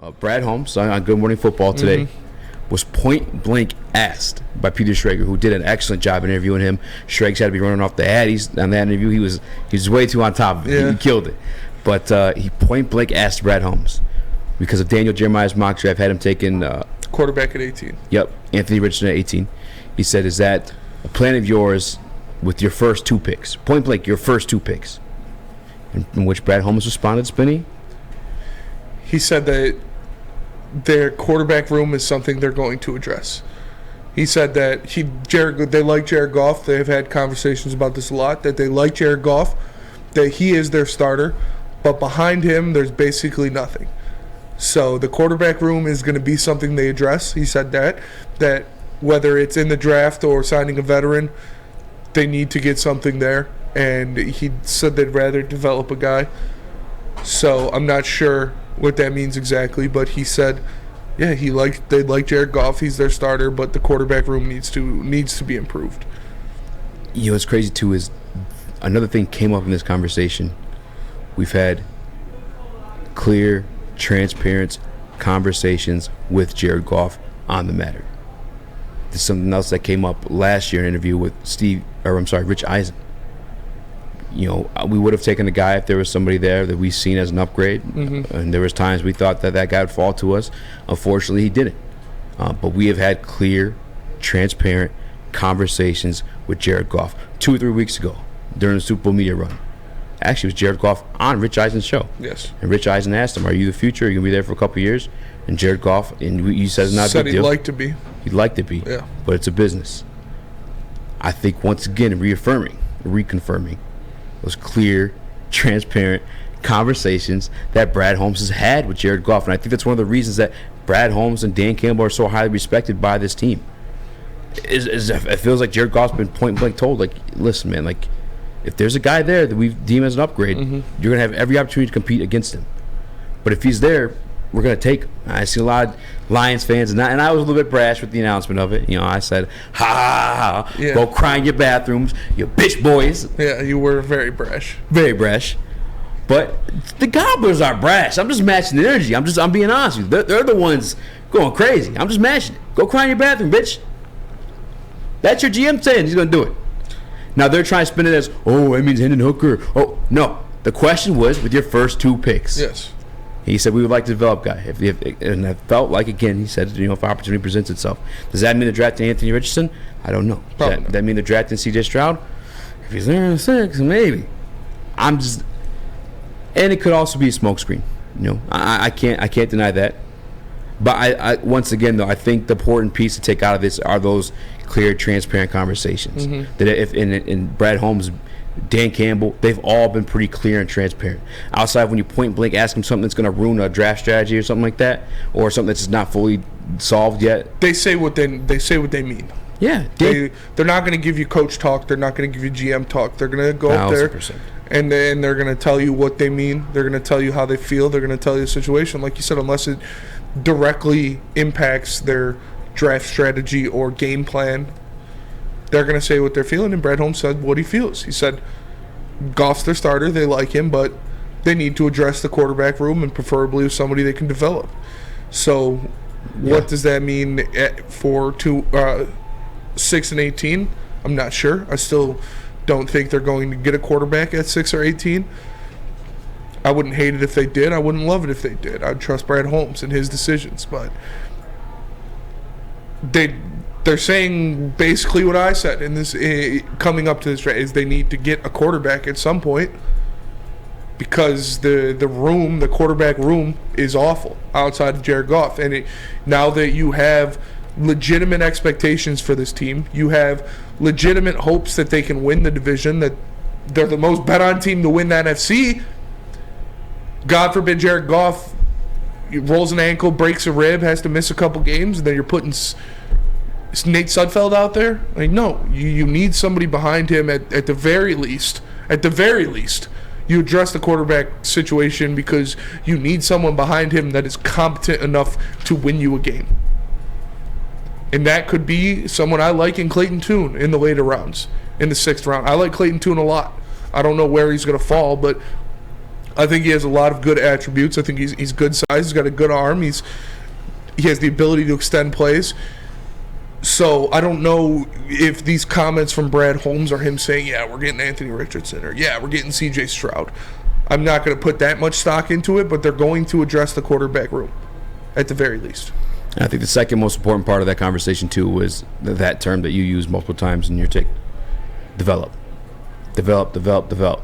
Brad Holmes on Good Morning Football today was point blank asked by Peter Schrager, who did an excellent job interviewing him. Schrager's had to be running off the Addies on that interview. He was way too on top of it. Yeah. He killed it. But he point blank asked Brad Holmes because of Daniel Jeremiah's mock draft had him taking quarterback at 18. Yep, Anthony Richardson at 18. He said, "Is that a plan of yours with your first 2 picks?" Point blank, your first 2 picks. In which Brad Holmes responded, Spinney. He said that their quarterback room is something they're going to address. He said that they like Jared Goff. They've had conversations about this a lot, that they like Jared Goff, that he is their starter, but behind him there's basically nothing. So the quarterback room is going to be something they address. He said that whether it's in the draft or signing a veteran, they need to get something there. And he said they'd rather develop a guy. So I'm not sure what that means exactly, but he said, yeah, they like Jared Goff. He's their starter, but the quarterback room needs to be improved. You know what's crazy too is another thing came up in this conversation. We've had clear, transparent conversations with Jared Goff on the matter. There's something else that came up last year in an interview with Rich Eisen. You know, we would have taken a guy if there was somebody there that we've seen as an upgrade. And there was times we thought that guy would fall to us. Unfortunately, he didn't. But we have had clear, transparent conversations with Jared Goff 2 or 3 weeks ago during the Super Bowl media run. Actually, it was Jared Goff on Rich Eisen's show. Yes. And Rich Eisen asked him, "Are you the future? Are you going to be there for a couple of years?" And Jared Goff, and he said it's not a big deal. Said he'd like to be. He'd like to be. Yeah. But it's a business. I think once again, reconfirming those clear, transparent conversations that Brad Holmes has had with Jared Goff. And I think that's one of the reasons that Brad Holmes and Dan Campbell are so highly respected by this team. It feels like Jared Goff's been point blank told, like, listen, man, like, if there's a guy there that we deem as an upgrade, you're going to have every opportunity to compete against him. But if he's there, we're going to take him. I see a lot of Lions fans, and I was a little bit brash with the announcement of it. You know, I said, ha, ha, ha, yeah. Go cry in your bathrooms, you bitch boys. Yeah, you were very brash. Very brash. But the Gobblers are brash. I'm just matching the energy. I'm being honest with you. They're the ones going crazy. I'm just matching it. Go cry in your bathroom, bitch. That's your GM saying he's going to do it. Now they're trying to spin it as, oh, that means Hendon Hooker. Oh, no. The question was with your first 2 picks. Yes. He said we would like to develop guy. And I felt like, again, he said, you know, if opportunity presents itself. Does that mean they're drafting Anthony Richardson? I don't know. Does that mean they're drafting C.J. Stroud? If he's there in 6, maybe. And it could also be a smokescreen. You know, I can't deny that. But I once again, though, I think the important piece to take out of this are those clear, transparent conversations. That if in Brad Holmes, Dan Campbell, they've all been pretty clear and transparent. Outside when you point blank ask them something that's going to ruin a draft strategy or something like that, or something that's just not fully solved yet. They say what they mean. Yeah, they're not going to give you coach talk. They're not going to give you GM talk. They're going to go up there and then they're going to tell you what they mean. They're going to tell you how they feel. They're going to tell you the situation, like you said, unless it directly impacts their draft strategy or game plan. They're going to say what they're feeling, and Brad Holmes said what he feels. He said Goff's their starter. They like him, but they need to address the quarterback room and preferably with somebody they can develop. So what does that mean for 6 and 18? I'm not sure. I still don't think they're going to get a quarterback at 6 or 18. I wouldn't hate it if they did. I wouldn't love it if they did. I'd trust Brad Holmes and his decisions, but they're saying basically what I said in this coming up to this draft is they need to get a quarterback at some point because the quarterback room is awful outside of Jared Goff. And now that you have legitimate expectations for this team, you have legitimate hopes that they can win the division, that they're the most bet-on team to win the NFC. God forbid Jared Goff rolls an ankle, breaks a rib, has to miss a couple games, and then you're putting Nate Sudfeld out there. Like, no, you need somebody behind him at the very least. At the very least, you address the quarterback situation because you need someone behind him that is competent enough to win you a game. And that could be someone I like in Clayton Tune in the later rounds, in the 6th round. I like Clayton Tune a lot. I don't know where he's going to fall, but I think he has a lot of good attributes. I think he's good size. He's got a good arm. He has the ability to extend plays. So I don't know if these comments from Brad Holmes are him saying, yeah, we're getting Anthony Richardson, or yeah, we're getting C.J. Stroud. I'm not going to put that much stock into it, but they're going to address the quarterback room at the very least. And I think the second most important part of that conversation, too, was that term that you used multiple times in your take. Develop. Develop, develop, develop.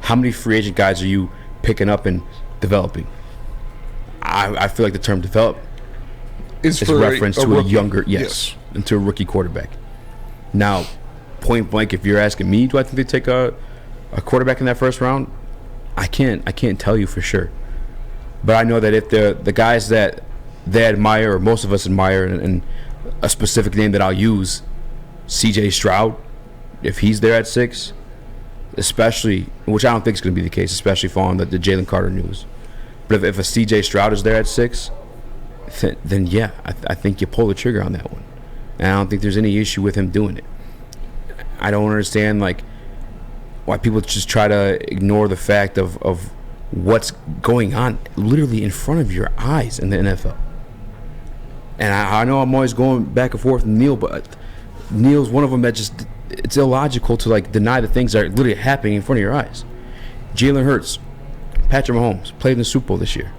How many free agent guys are you picking up and developing? I feel like the term develop is reference to a younger, yes, into a rookie quarterback. Now, point blank, if you're asking me, do I think they take a quarterback in that first round? I can't tell you for sure. But I know that if the guys that they admire, or most of us admire, and a specific name that I'll use, C.J. Stroud, if he's there at 6, especially, which I don't think is going to be the case, especially following the Jalen Carter news. But if a C.J. Stroud is there at 6, then yeah, I think you pull the trigger on that one. And I don't think there's any issue with him doing it. I don't understand why people just try to ignore the fact of what's going on literally in front of your eyes in the NFL. And I know I'm always going back and forth with Neil, but Neil's one of them that just, it's illogical to deny the things that are literally happening in front of your eyes. Jalen Hurts, Patrick Mahomes played in the Super Bowl this year.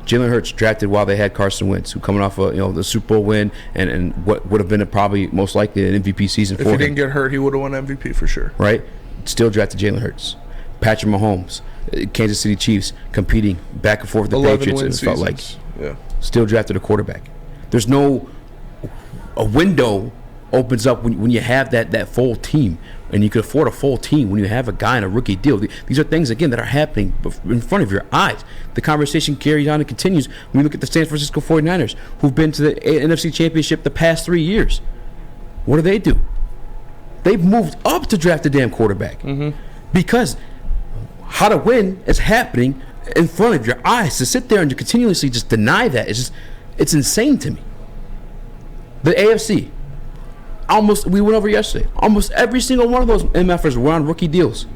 Jalen Hurts drafted while they had Carson Wentz, who coming off the Super Bowl win and what would have been probably most likely an MVP season for him. If he didn't get hurt, he would have won MVP for sure. Right? Still drafted Jalen Hurts. Patrick Mahomes, Kansas City Chiefs, competing back and forth with the Patriots. It felt like still drafted a quarterback. There's a window opens up when you have that full team, and you can afford a full team when you have a guy in a rookie deal. These are things, again, that are happening in front of your eyes. The conversation carries on and continues when you look at the San Francisco 49ers, who've been to the NFC Championship the past 3 years. What do? They've moved up to draft a damn quarterback because how to win is happening in front of your eyes. To sit there and to continuously just deny that, it's insane to me. The AFC, we went over yesterday, almost every single one of those MFers were on rookie deals.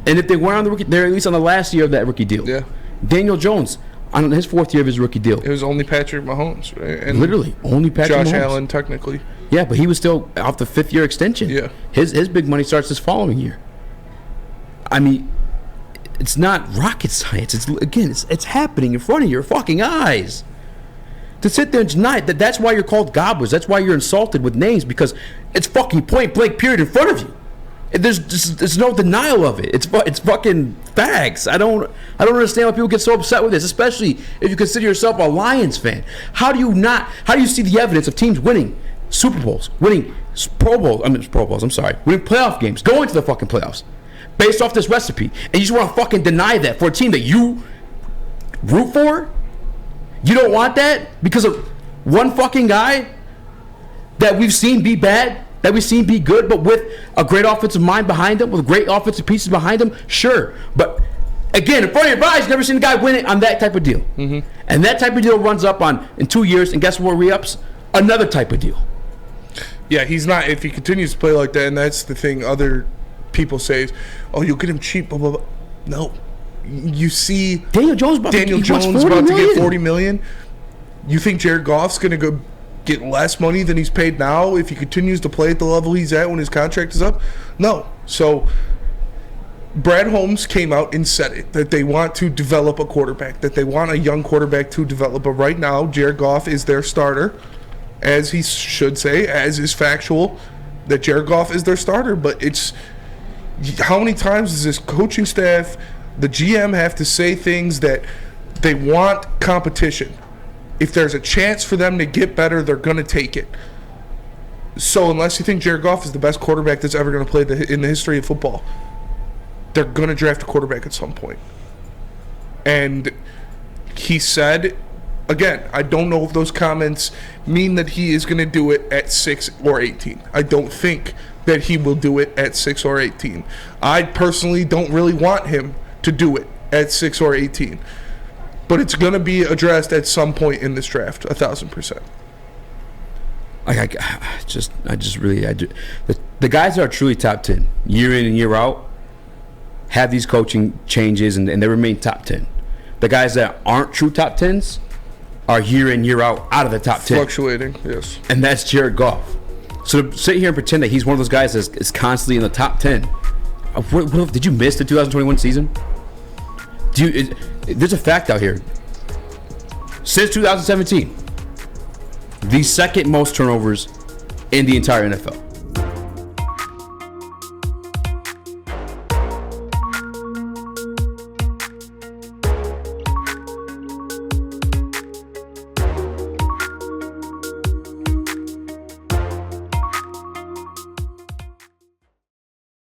And if they weren't on the rookie, they're at least on the last year of that rookie deal. Yeah. Daniel Jones, on his 4th year of his rookie deal. It was only Patrick Mahomes, right? And literally, only Patrick Mahomes. Josh Allen, technically. Yeah, but he was still off the 5th-year extension. Yeah. His big money starts this following year. I mean, it's not rocket science. It's happening in front of your fucking eyes. To sit there and deny it, that's why you're called gobblers. That's why you're insulted with names, because it's fucking point blank period in front of you. And there's no denial of it. It's fucking facts. I don't understand why people get so upset with this, especially if you consider yourself a Lions fan. How do you see the evidence of teams winning Super Bowls, winning winning playoff games, going to the fucking playoffs based off this recipe, and you just want to fucking deny that for a team that you root for? You don't want that because of one fucking guy that we've seen be bad, that we've seen be good, but with a great offensive mind behind him, with great offensive pieces behind him? Sure. But again, in front of your eyes, you've never seen a guy win it on that type of deal. And that type of deal runs up in 2 years, and guess what re-ups? Another type of deal. Yeah, he's not, if he continues to play like that, and that's the thing other people say is, oh, you'll get him cheap, blah, blah, blah. No. You see Daniel Jones about to get $40 million. You think Jared Goff's going to go get less money than he's paid now if he continues to play at the level he's at when his contract is up? No. So Brad Holmes came out and said it, that they want to develop a quarterback, that they want a young quarterback to develop. But right now, Jared Goff is their starter, as he should say, as is factual, that Jared Goff is their starter. But it's, how many times does this coaching staff, the GM, have to say things that they want competition? If there's a chance for them to get better, they're going to take it. So unless you think Jared Goff is the best quarterback that's ever going to play in the history of football, they're going to draft a quarterback at some point. And he said, again, I don't know if those comments mean that he is going to do it at 6 or 18. I don't think that he will do it at 6 or 18. I personally don't really want him to do it at 6 or 18. But it's going to be addressed at some point in this draft, 1,000%. The guys that are truly top 10, year in and year out, have these coaching changes and they remain top 10. The guys that aren't true top 10s are year in, year out of the top 10. Fluctuating, yes. And that's Jared Goff. So to sit here and pretend that he's one of those guys that's is constantly in the top 10, did you miss the 2021 season? There's a fact out here. Since 2017, the second most turnovers in the entire NFL.